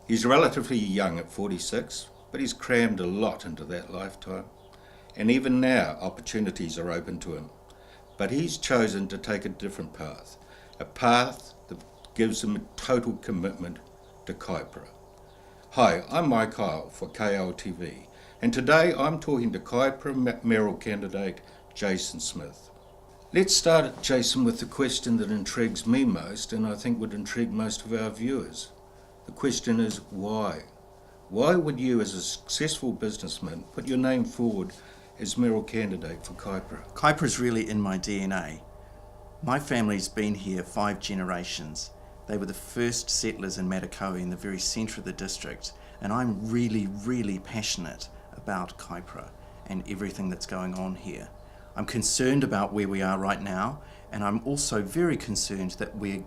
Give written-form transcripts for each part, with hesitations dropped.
He's relatively young at 46, but he's crammed a lot into that lifetime. And even now, opportunities are open to him. But he's chosen to take a different path, a path that gives him a total commitment to Kaipara. Hi, I'm Mike Kyle for KLTV, and today I'm talking to Kaipara mayoral candidate Jason Smith. Let's start, Jason, with the question that intrigues me most, and I think would intrigue most of our viewers. The question is, why? Why would you, as a successful businessman, put your name forward as mayoral candidate for Kaipara? Kaipara is really in my DNA. My family's been here 5 generations. They were the first settlers in Matakohe in the very centre of the district, and I'm really passionate about Kaipara and everything that's going on here. I'm concerned about where we are right now, and I'm also very concerned that we're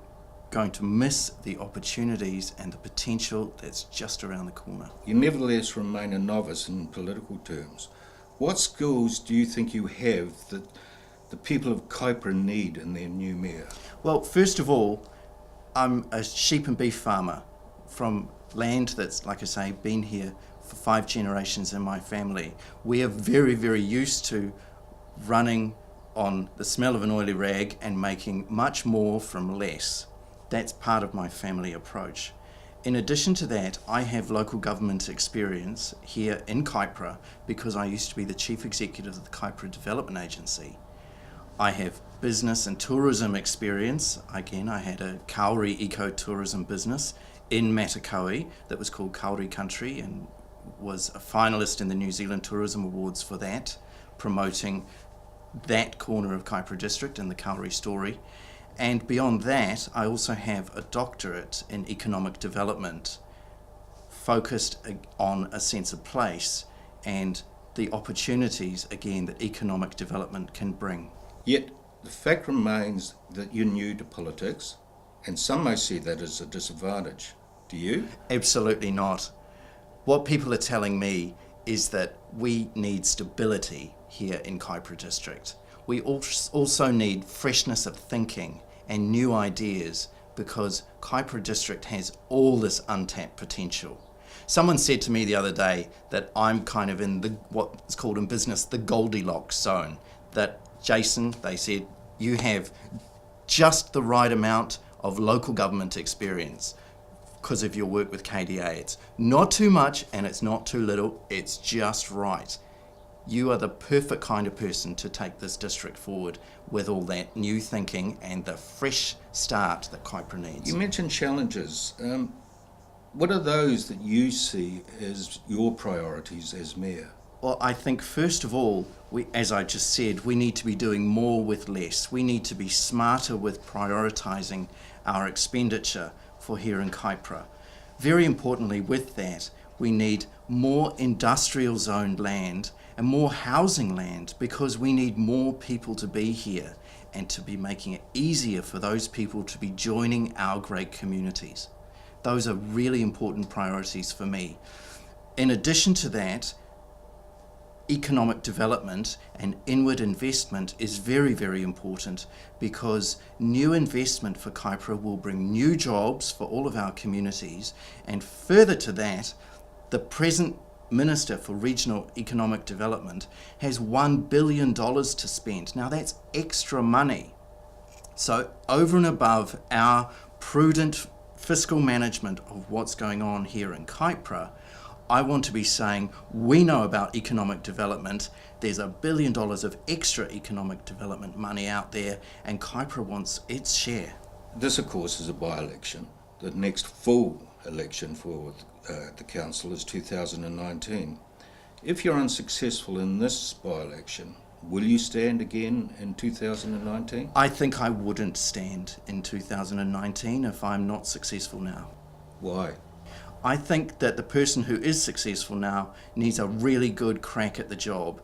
going to miss the opportunities and the potential that's just around the corner. You nevertheless remain a novice in political terms. What skills do you think you have that the people of Kaipara need in their new mayor? Well, first of all, I'm a sheep and beef farmer from land that's, like I say, been here for 5 generations in my family. We are very used to running on the smell of an oily rag and making much more from less. That's part of my family approach. In addition to that, I have local government experience here in Kaipara because I used to be the chief executive of the Kaipara Development Agency. I have business and tourism experience. Again, I had a kauri ecotourism business in Matakohe that was called Kauri Country and was a finalist in the New Zealand Tourism Awards for that, promoting that corner of Kaipara District and the Kauri story. And beyond that, I also have a doctorate in economic development focused on a sense of place and the opportunities, again, that economic development can bring. Yet, the fact remains that you're new to politics, and some may see that as a disadvantage. Do you? Absolutely not. What people are telling me is that we need stability here in Kaipara District. We also need freshness of thinking and new ideas because Kaipara District has all this untapped potential. Someone said to me the other day that I'm kind of in what's called in business the Goldilocks zone. That, Jason, they said, you have just the right amount of local government experience because of your work with KDA. It's not too much and it's not too little, it's just right. You are the perfect kind of person to take this district forward with all that new thinking and the fresh start that Kaipara needs. You mentioned challenges. What are those that you see as your priorities as mayor? Well, I think first of all, as I just said, we need to be doing more with less. We need to be smarter with prioritising our expenditure for here in Kaipara. Very importantly with that, we need more industrial zoned land and more housing land because we need more people to be here and to be making it easier for those people to be joining our great communities. Those are really important priorities for me. In addition to that, economic development and inward investment is very important because new investment for Kaipara will bring new jobs for all of our communities, and further to that, the present Minister for Regional Economic Development has $1 billion to spend. Now that's extra money. So over and above our prudent fiscal management of what's going on here in Kaipara, I want to be saying we know about economic development. There's $1 billion of extra economic development money out there, and Kaipara wants its share. This, of course, is a by-election. The next full election for the council is 2019. If you're unsuccessful in this by-election, will you stand again in 2019? I think I wouldn't stand in 2019 if I'm not successful now. Why? I think that the person who is successful now needs a really good crack at the job.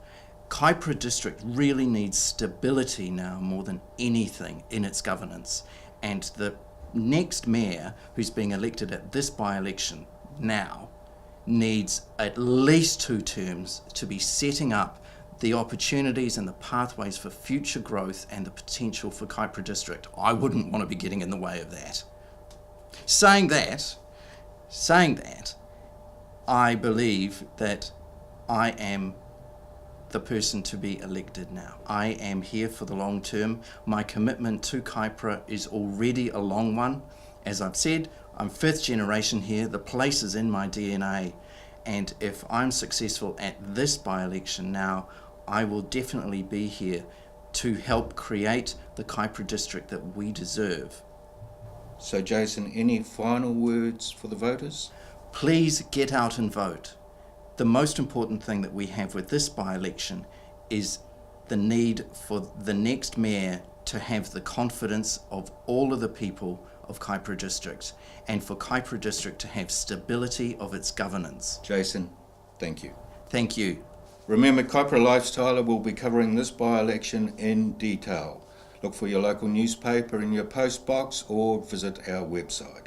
Kaipara District really needs stability now more than anything in its governance. And the next mayor who's being elected at this by-election now needs at least 2 terms to be setting up the opportunities and the pathways for future growth and the potential for Kaipara District. I wouldn't want to be getting in the way of that. Saying that, Saying that, I believe that I am the person to be elected now. I am here for the long term. My commitment to Kaipara is already a long one. As I've said, I'm 5th generation here. The place is in my DNA. And if I'm successful at this by-election now, I will definitely be here to help create the Kaipara district that we deserve. So Jason, any final words for the voters? Please get out and vote. The most important thing that we have with this by-election is the need for the next mayor to have the confidence of all of the people of Kaipara District, and for Kaipara District to have stability of its governance. Jason, thank you. Thank you. Remember, Kaipara Lifestyler will be covering this by-election in detail. Look for your local newspaper in your post box or visit our website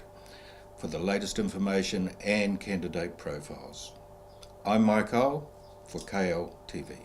for the latest information and candidate profiles. I'm Mike Cole for KL TV.